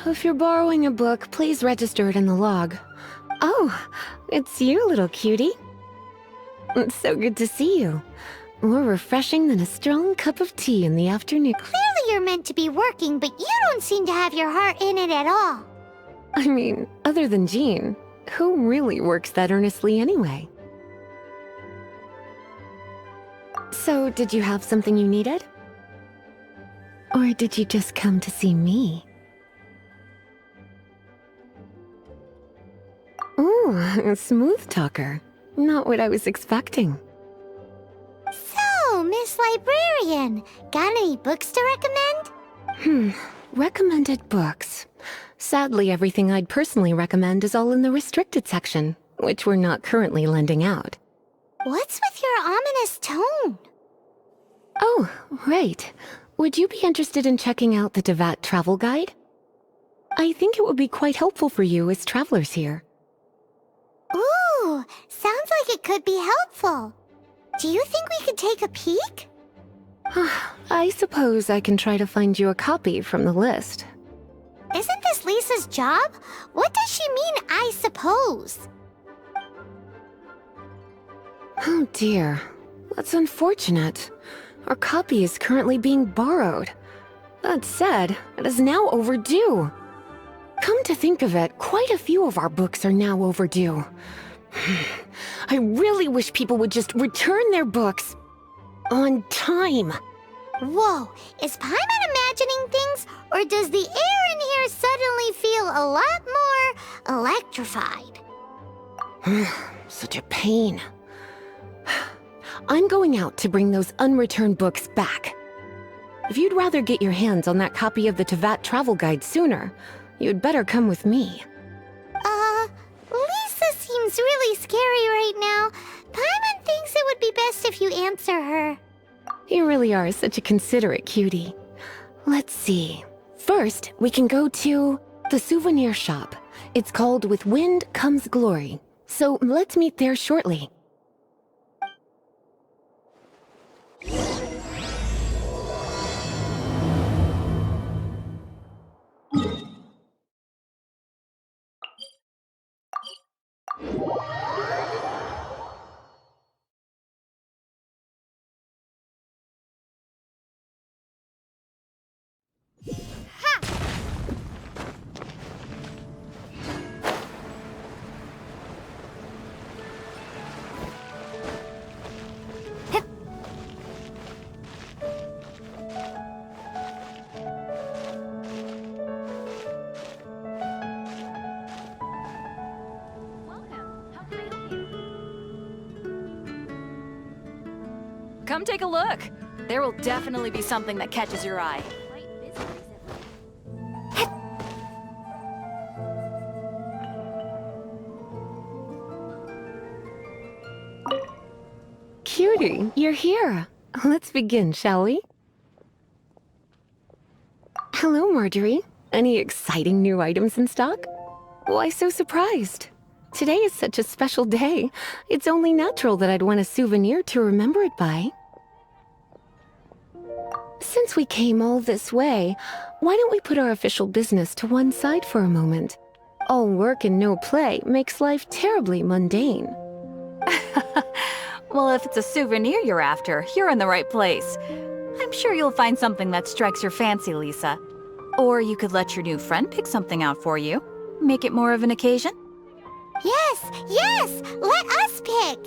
If you're borrowing a book, please register it in the log. Oh, it's you, little cutie. It's so good to see you. More refreshing than a strong cup of tea in the afternoon. Clearly you're meant to be working, but you don't seem to have your heart in it at all. I mean, other than Jean, who really works that earnestly anyway? So, did you have something you needed? Or did you just come to see me? Ooh, a smooth talker. Not what I was expecting. So, Miss Librarian, got any books to recommend? Recommended books. Sadly, everything I'd personally recommend is all in the restricted section, which we're not currently lending out. What's with your ominous tone? Oh, right. Would you be interested in checking out the Devat travel guide? I think it would be quite helpful for you as travelers here. Ooh, sounds like it could be helpful. Do you think we could take a peek? I suppose I can try to find you a copy from the list. Isn't this Lisa's job? What does she mean, I suppose? Oh dear, that's unfortunate. Our copy is currently being borrowed. That said, it is now overdue. Come to think of it, quite a few of our books are now overdue. I really wish people would just return their books on time. Whoa, is Paimon imagining things, or does the air in here suddenly feel a lot more electrified? Such a pain. I'm going out to bring those unreturned books back. If you'd rather get your hands on that copy of the Devat travel guide sooner, you'd better come with me. Lisa seems really scary right now. Paimon thinks it would be best if you answer her. You really are such a considerate cutie. Let's see. First, we can go to the souvenir shop. It's called With Wind Comes Glory. So let's meet there shortly. Come take a look. There will definitely be something that catches your eye. Cutie, you're here. Let's begin, shall we? Hello, Marjorie. Any exciting new items in stock? Why so surprised? Today is such a special day. It's only natural that I'd want a souvenir to remember it by. Since we came all this way, why don't we put our official business to one side for a moment? All work and no play makes life terribly mundane. Well, if it's a souvenir you're after, you're in the right place. I'm sure you'll find something that strikes your fancy, Lisa. Or you could let your new friend pick something out for you. Make it more of an occasion. Yes, let us pick.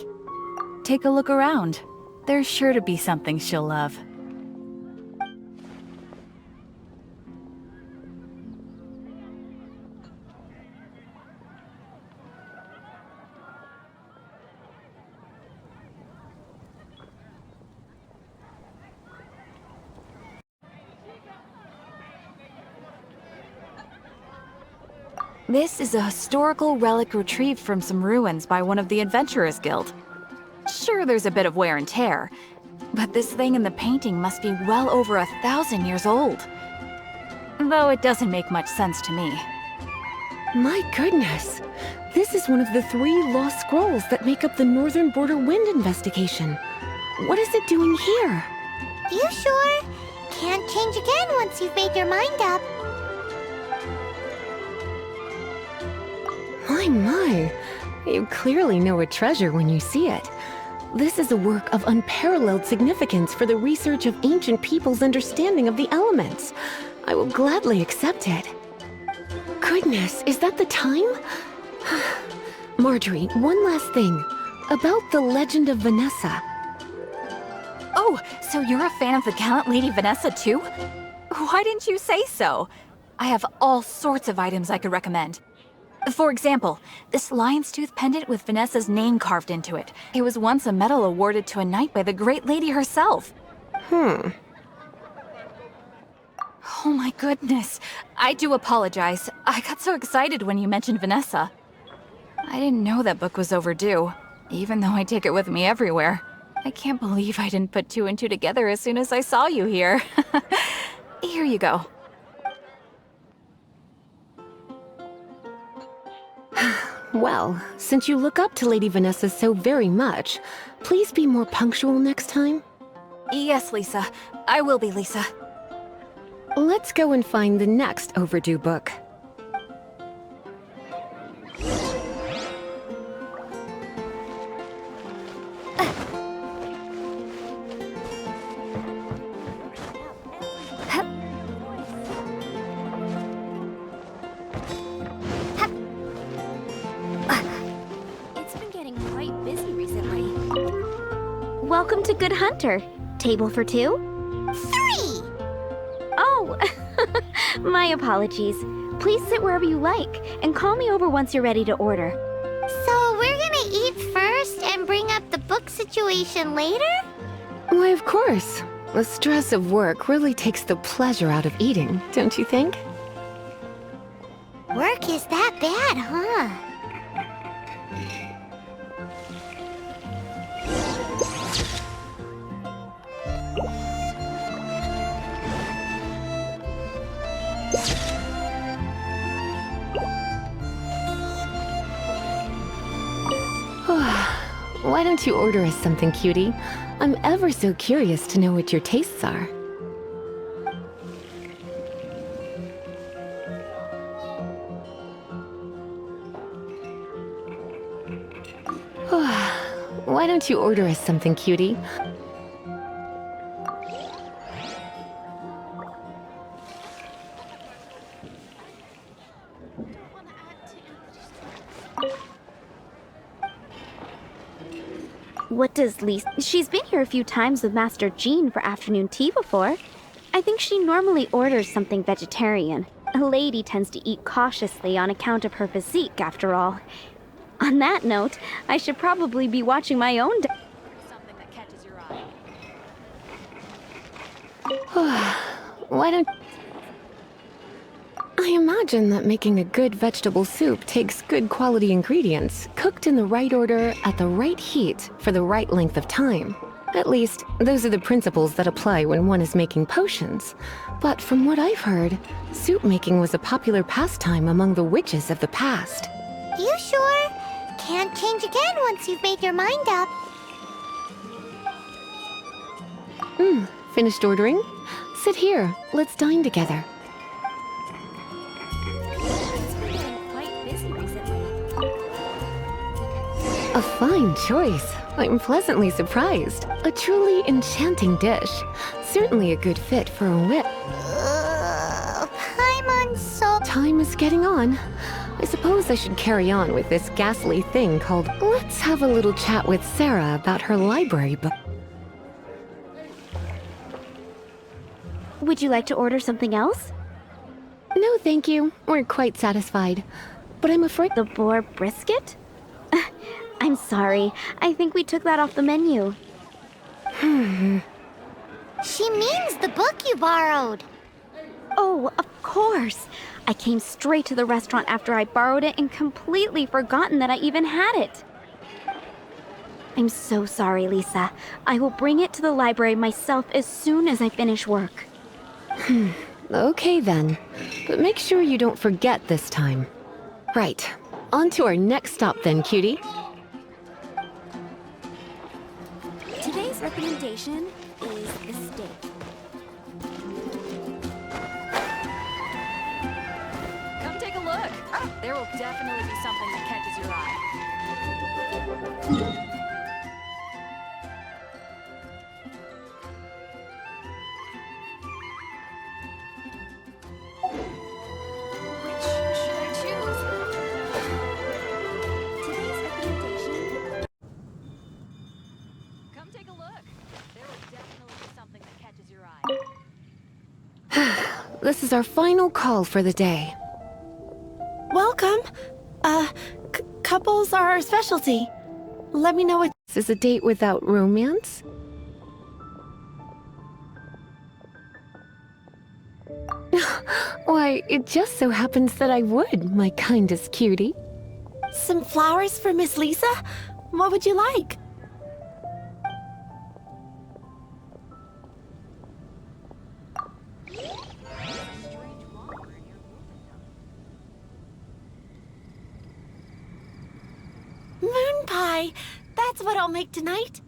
Take a look around. There's sure to be something she'll love. This is a historical relic retrieved from some ruins by one of the Adventurers Guild. Sure, there's a bit of wear and tear, but this thing in the painting must be well over 1,000 years old. Though it doesn't make much sense to me. My goodness! This is one of the 3 lost scrolls that make up the Northern Border Wind investigation. What is it doing here? You sure? Can't change again once you've made your mind up. My. You clearly know a treasure when you see it. This is a work of unparalleled significance for the research of ancient people's understanding of the elements. I will gladly accept it. Goodness, is that the time? Marjorie, one last thing. About the legend of Vanessa. Oh, so you're a fan of the gallant Lady Vanessa too? Why didn't you say so? I have all sorts of items I could recommend. For example, this lion's tooth pendant with Vanessa's name carved into it. It was once a medal awarded to a knight by the great lady herself. Oh my goodness. I do apologize. I got so excited when you mentioned Vanessa. I didn't know that book was overdue, even though I take it with me everywhere. I can't believe I didn't put two and two together as soon as I saw you here. Here you go. Well, since you look up to Lady Vanessa so very much, please be more punctual next time. Yes, Lisa. I will be, Lisa. Let's go and find the next overdue book. It's been getting quite busy recently. Welcome to Good Hunter. Table for two? 3! Oh, my apologies. Please sit wherever you like, and call me over once you're ready to order. So we're gonna eat first and bring up the book situation later? Why, of course. The stress of work really takes the pleasure out of eating, don't you think? Work is that bad, huh? Why don't you order us something, cutie? I'm ever so curious to know what your tastes are. Why don't you order us something, cutie? What does Lisa... She's been here a few times with Master Jean for afternoon tea before. I think she normally orders something vegetarian. A lady tends to eat cautiously on account of her physique, after all. On that note, I should probably be watching my own... Something that catches your eye. Why don't... I imagine that making a good vegetable soup takes good quality ingredients, cooked in the right order, at the right heat, for the right length of time. At least, those are the principles that apply when one is making potions. But from what I've heard, soup making was a popular pastime among the witches of the past. You sure? Can't change again once you've made your mind up. Finished ordering? Sit here, let's dine together. It's been getting quite busy recently. A fine choice. I'm pleasantly surprised. A truly enchanting dish. Certainly a good fit for a wit. Paimon's so... Time is getting on. I suppose I should carry on with this ghastly thing called let's have a little chat with Sarah about her library book. Would you like to order something else? No, thank you. We're quite satisfied. But I'm afraid... The boar brisket? I'm sorry. I think we took that off the menu. She means the book you borrowed. Oh, of course. I came straight to the restaurant after I borrowed it and completely forgotten that I even had it. I'm so sorry, Lisa. I will bring it to the library myself as soon as I finish work. Okay then. But make sure you don't forget this time. Right. On to our next stop then, cutie. Today's recommendation is the steak. Come take a look. There will definitely be something that catches your eye. Which should I choose? Today's recommendation. Come take a look. There will definitely be something that catches your eye. This is our final call for the day. Welcome. Couples are our specialty. Let me know what. This is a date without romance? Why, it just so happens that I would, my kindest cutie. Some flowers for Miss Lisa? What would you like? Moon pie. That's what I'll make tonight.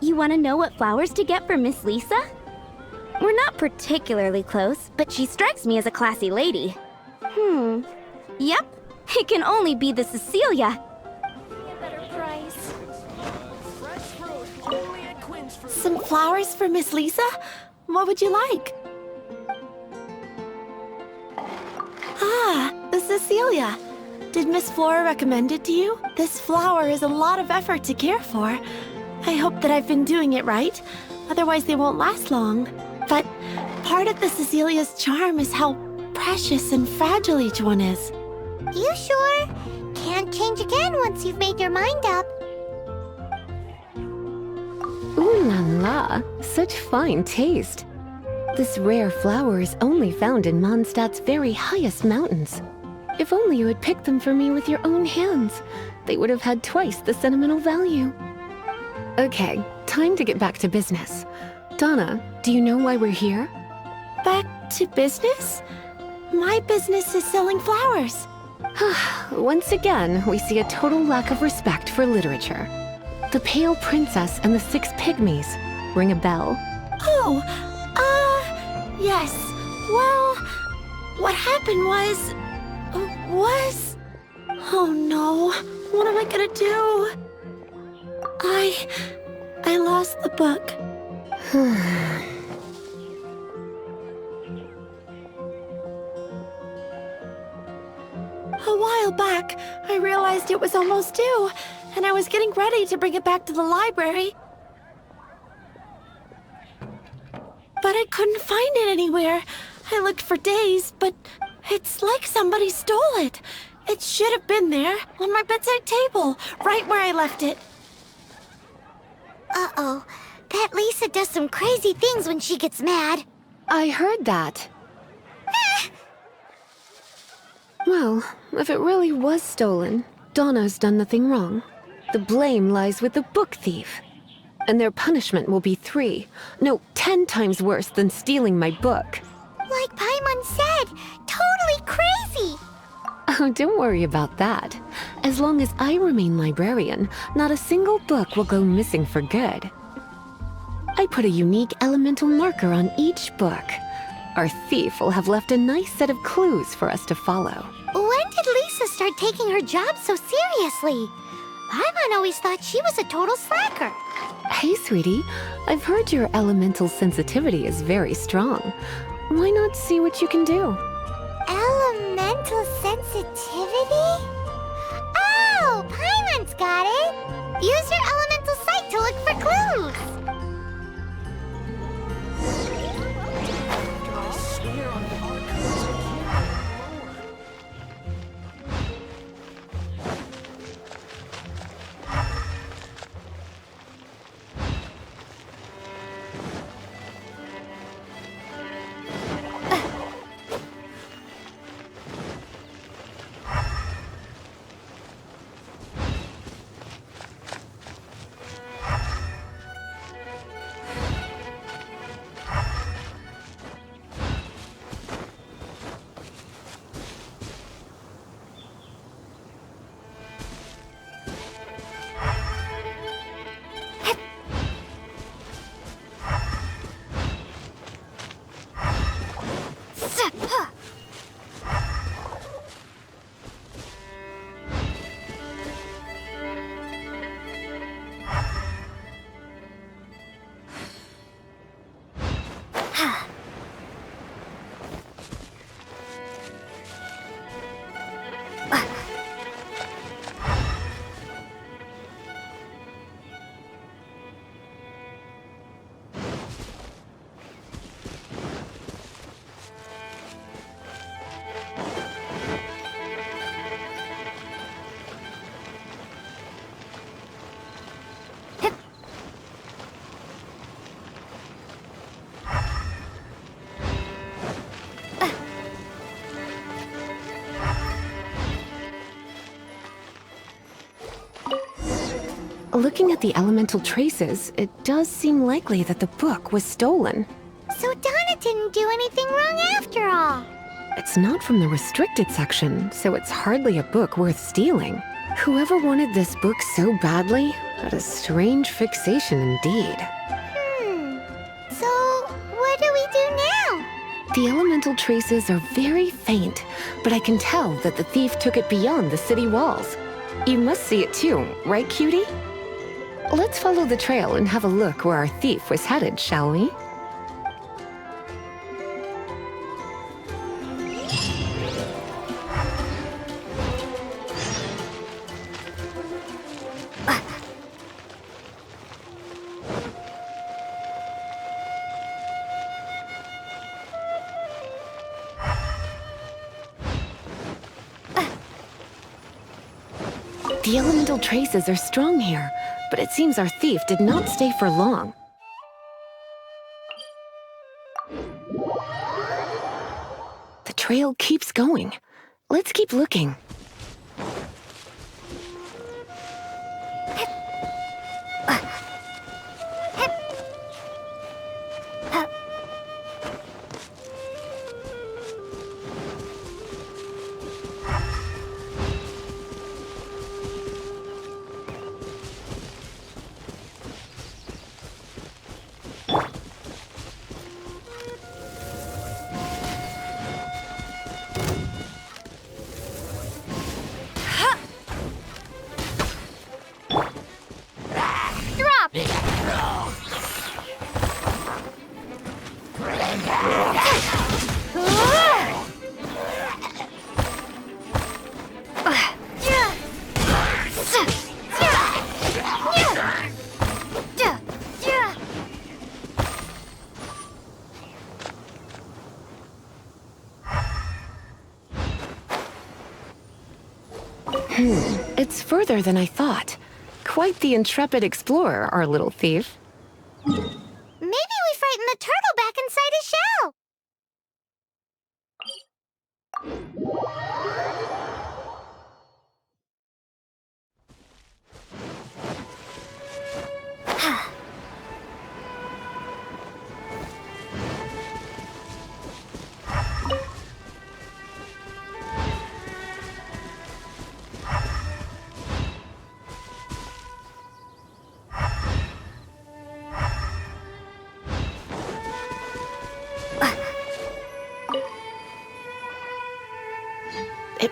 You want to know what flowers to get for Miss Lisa? We're not particularly close, but she strikes me as a classy lady. Yep, it can only be the Cecilia. Some flowers for Miss Lisa? What would you like? Ah, the Cecilia. Did Miss Flora recommend it to you? This flower is a lot of effort to care for. I hope that I've been doing it right. Otherwise, they won't last long. But part of the Cecilia's charm is how precious and fragile each one is. You sure? Can't change again once you've made your mind up. Ooh la la, such fine taste. This rare flower is only found in Mondstadt's very highest mountains. If only you had picked them for me with your own hands, they would have had twice the sentimental value. Okay, time to get back to business. Donna, do you know why we're here? Back to business? My business is selling flowers. Once again, we see a total lack of respect for literature. The Pale Princess and the Six Pygmies. Ring a bell? Oh, yes. Well, what happened was... Oh no, what am I gonna do? I lost the book. A while back, I realized it was almost due, and I was getting ready to bring it back to the library. But I couldn't find it anywhere. I looked for days, but it's like somebody stole it. It should have been there, on my bedside table, right where I left it. Uh-oh. That Lisa does some crazy things when she gets mad. I heard that. Well, if it really was stolen, Donna's done nothing wrong. The blame lies with the book thief. And their punishment will be 10 times worse than stealing my book. Like Paimon said, totally crazy. Oh, don't worry about that. As long as I remain librarian, not a single book will go missing for good. I put a unique elemental marker on each book. Our thief will have left a nice set of clues for us to follow. When did Lisa start taking her job so seriously? Paimon always thought she was a total slacker. Hey, sweetie, I've heard your elemental sensitivity is very strong. Why not see what you can do? Elemental sensitivity? Oh, Paimon's got it! Use your elemental sight to look for clues! Looking at the elemental traces, it does seem likely that the book was stolen. So Donna didn't do anything wrong after all. It's not from the restricted section, so it's hardly a book worth stealing. Whoever wanted this book so badly had a strange fixation indeed. So what do we do now? The elemental traces are very faint, but I can tell that the thief took it beyond the city walls. You must see it too, right, cutie? Let's follow the trail and have a look where our thief was headed, shall we? The elemental traces are strong here, but it seems our thief did not stay for long. The trail keeps going. Let's keep looking. It's further than I thought. Quite the intrepid explorer, our little thief. Maybe we frightened the turtle back inside his shell.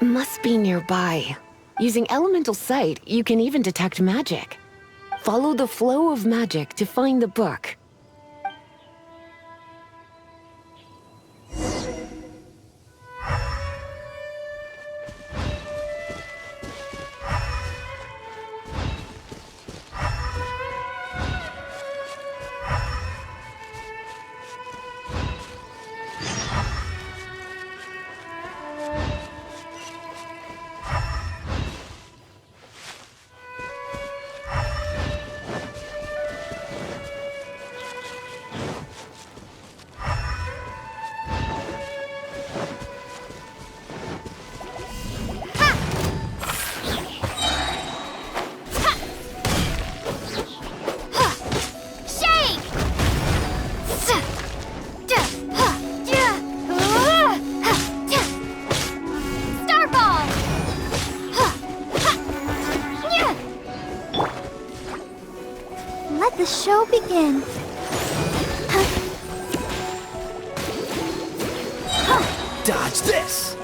It must be nearby. Using elemental sight, you can even detect magic. Follow the flow of magic to find the book. Let the show begin. Dodge this!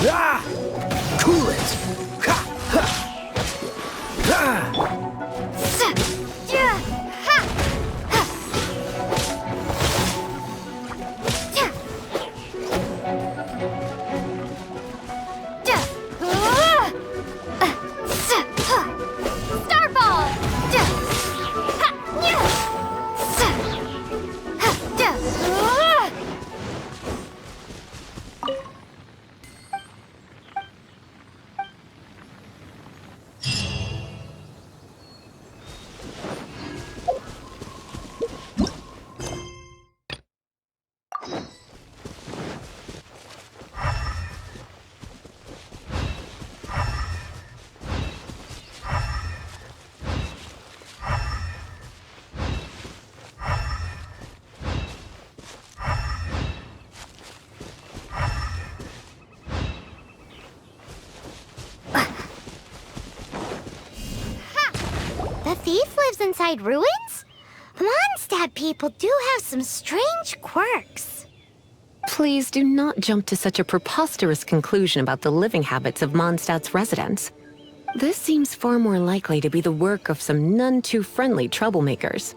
Ah! Cool it! Ha! Ha! Ah! The thief lives inside ruins? The Mondstadt people do have some strange quirks. Please do not jump to such a preposterous conclusion about the living habits of Mondstadt's residents. This seems far more likely to be the work of some none too friendly troublemakers.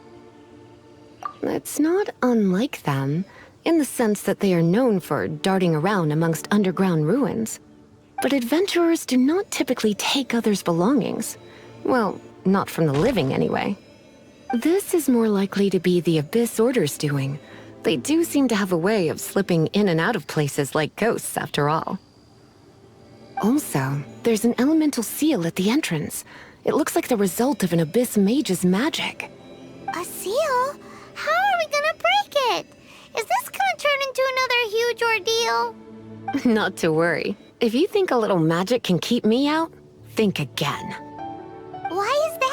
It's not unlike them, in the sense that they are known for darting around amongst underground ruins. But adventurers do not typically take others' belongings. Well, not from the living anyway. This is more likely to be the Abyss Order's doing. They do seem to have a way of slipping in and out of places like ghosts, after all. Also, there's an elemental seal at the entrance. It looks like the result of an Abyss mage's magic. A seal? How are we gonna break it? Is this gonna turn into another huge ordeal? Not to worry. If you think a little magic can keep me out, think again. Why is that?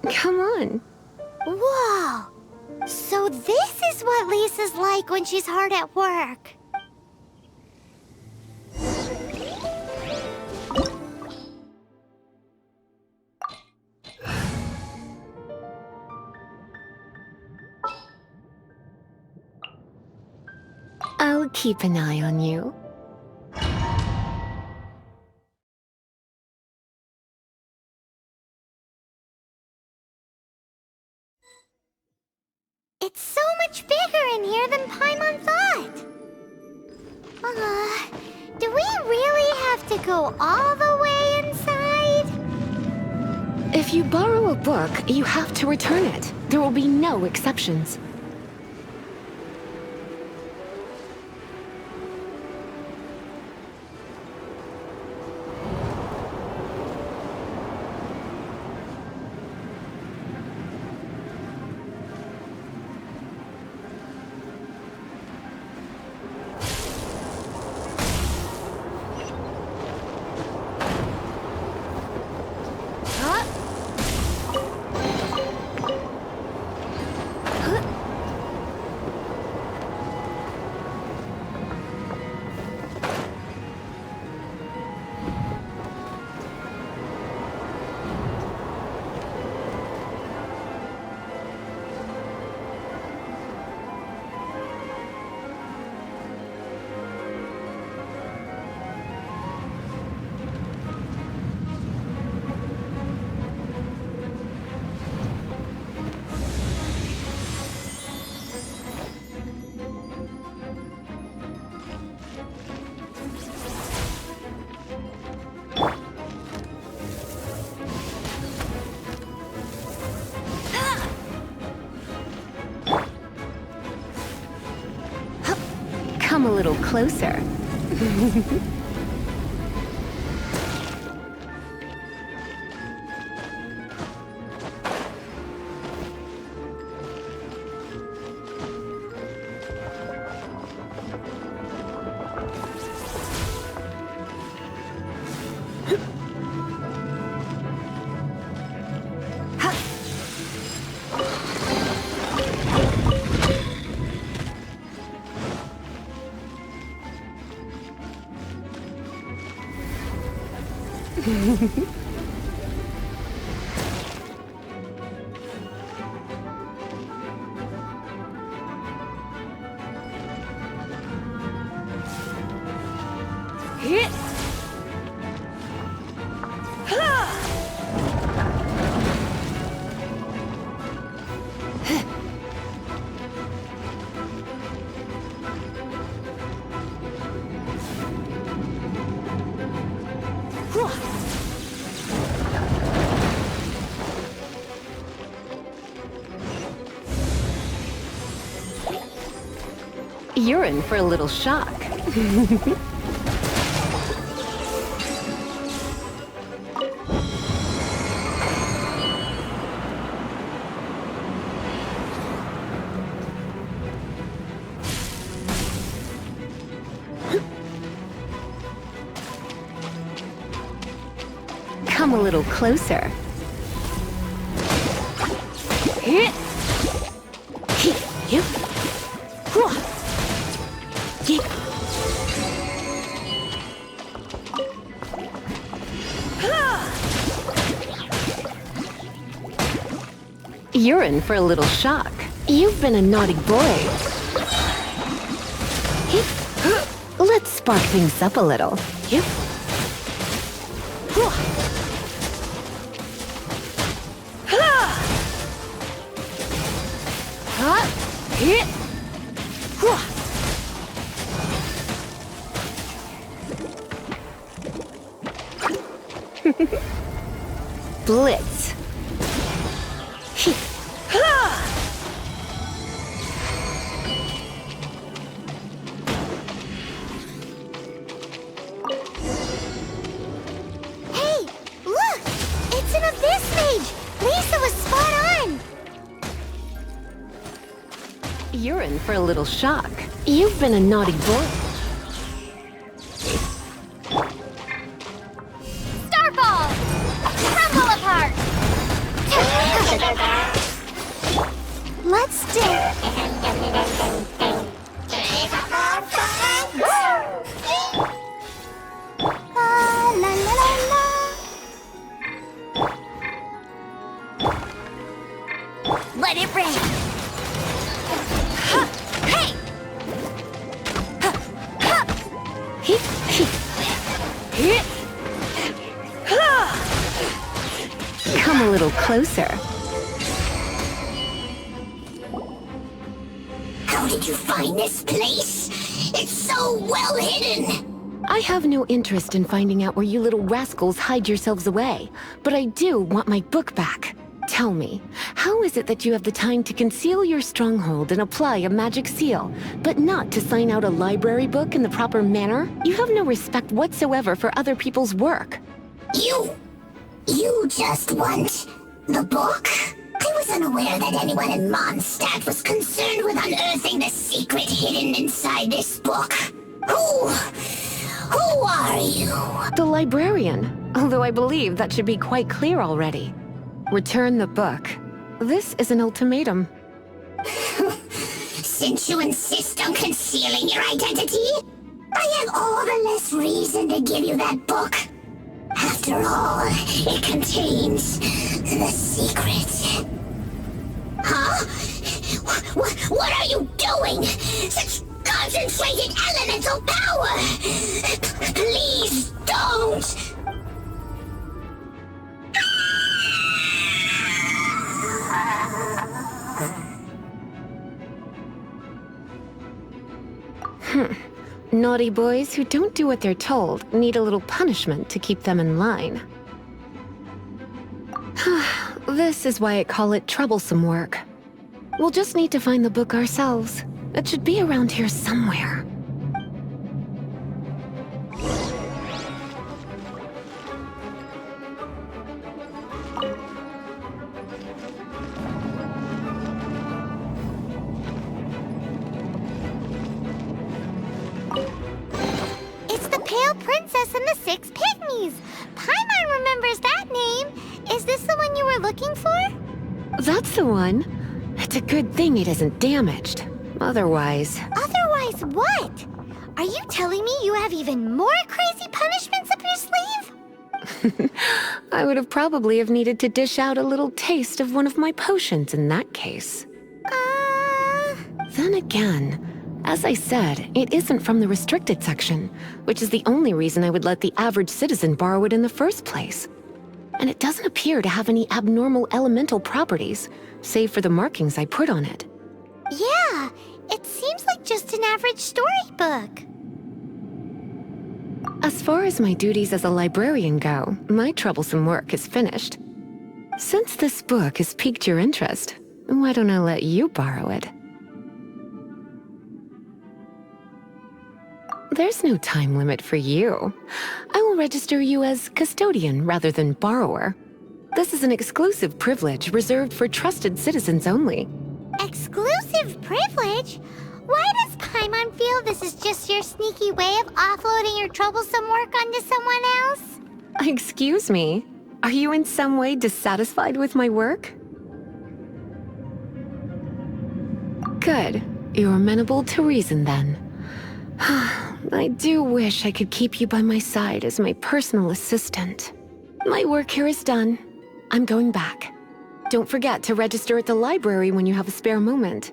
Come on. Whoa! So this is what Lisa's like when she's hard at work. I'll keep an eye on you. It's so much bigger in here than Paimon thought. Do we really have to go all the way inside? If you borrow a book, you have to return it. There will be no exceptions. Come a little closer. You're in for a little shock. Come a little closer. You're in for a little shock. You've been a naughty boy. Let's spark things up a little. Blitz. Hey, look! It's an abyss mage! Lisa was spot on! You're in for a little shock. You've been a naughty boy. Starfall! Crumble apart! Let's do... La la la la la. Let it rain! Hey! Come a little closer. How did you find this place? It's so well hidden! I have no interest in finding out where you little rascals hide yourselves away, but I do want my book back. Tell me, how is it that you have the time to conceal your stronghold and apply a magic seal, but not to sign out a library book in the proper manner? You have no respect whatsoever for other people's work. You just want the book? I was unaware that anyone in Mondstadt was concerned with unearthing the secret hidden inside this book. Who are you? The librarian, although I believe that should be quite clear already. Return the book. This is an ultimatum. Since you insist on concealing your identity, I have all the less reason to give you that book. After all, it contains the secret. Huh? What are you doing? Such concentrated elemental power! Please don't! Naughty boys who don't do what they're told need a little punishment to keep them in line. This is why I call it troublesome work. We'll just need to find the book ourselves. It should be around here somewhere. 6 pygmies! Paimon remembers that name! Is this the one you were looking for? That's the one. It's a good thing it isn't damaged. Otherwise... Otherwise what? Are you telling me you have even more crazy punishments up your sleeve? I would have probably have needed to dish out a little taste of one of my potions in that case. Then again, as I said, it isn't from the restricted section, which is the only reason I would let the average citizen borrow it in the first place. And it doesn't appear to have any abnormal elemental properties, save for the markings I put on it. Yeah, it seems like just an average storybook. As far as my duties as a librarian go, my troublesome work is finished. Since this book has piqued your interest, why don't I let you borrow it? There's no time limit for you. I will register you as custodian rather than borrower. This is an exclusive privilege reserved for trusted citizens only. Exclusive privilege? Why does Paimon feel this is just your sneaky way of offloading your troublesome work onto someone else? Excuse me, are you in some way dissatisfied with my work? Good. You're amenable to reason then. I do wish I could keep you by my side as my personal assistant. My work here is done. I'm going back. Don't forget to register at the library when you have a spare moment.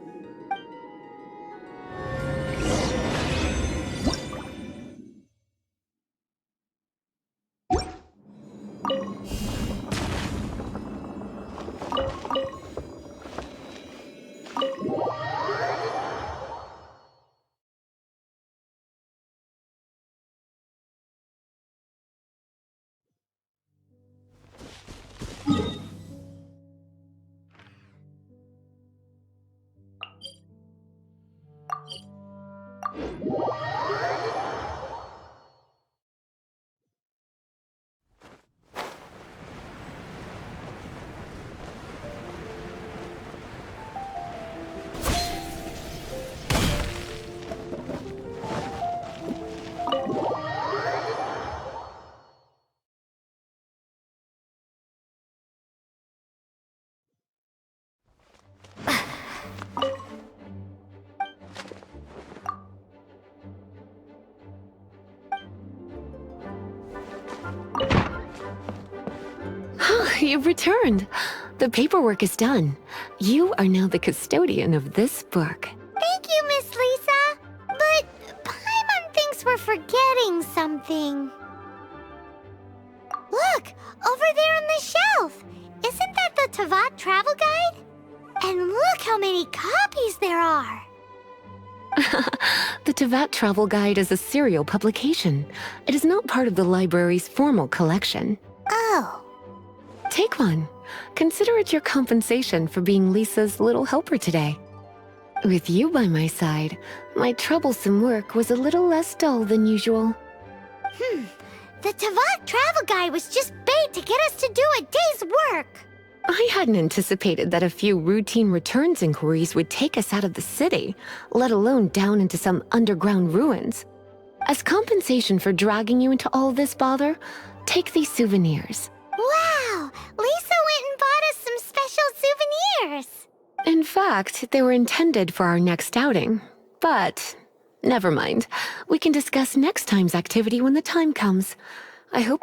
You've returned. The paperwork is done. You are now the custodian of this book. Thank you, Miss Lisa. But Paimon thinks we're forgetting something. Look, over there on the shelf. Isn't that the Tavat travel guide? And look how many copies there are. The Tavat Travel Guide is a serial publication. It is not part of the library's formal collection. Oh. Take one. Consider it your compensation for being Lisa's little helper today. With you by my side, my troublesome work was a little less dull than usual. The Tavat travel guide was just bait to get us to do a day's work. I hadn't anticipated that a few routine returns inquiries would take us out of the city, let alone down into some underground ruins. As compensation for dragging you into all this bother, take these souvenirs. Wow! Lisa went and bought us some special souvenirs! In fact, they were intended for our next outing. But, never mind. We can discuss next time's activity when the time comes. I hope...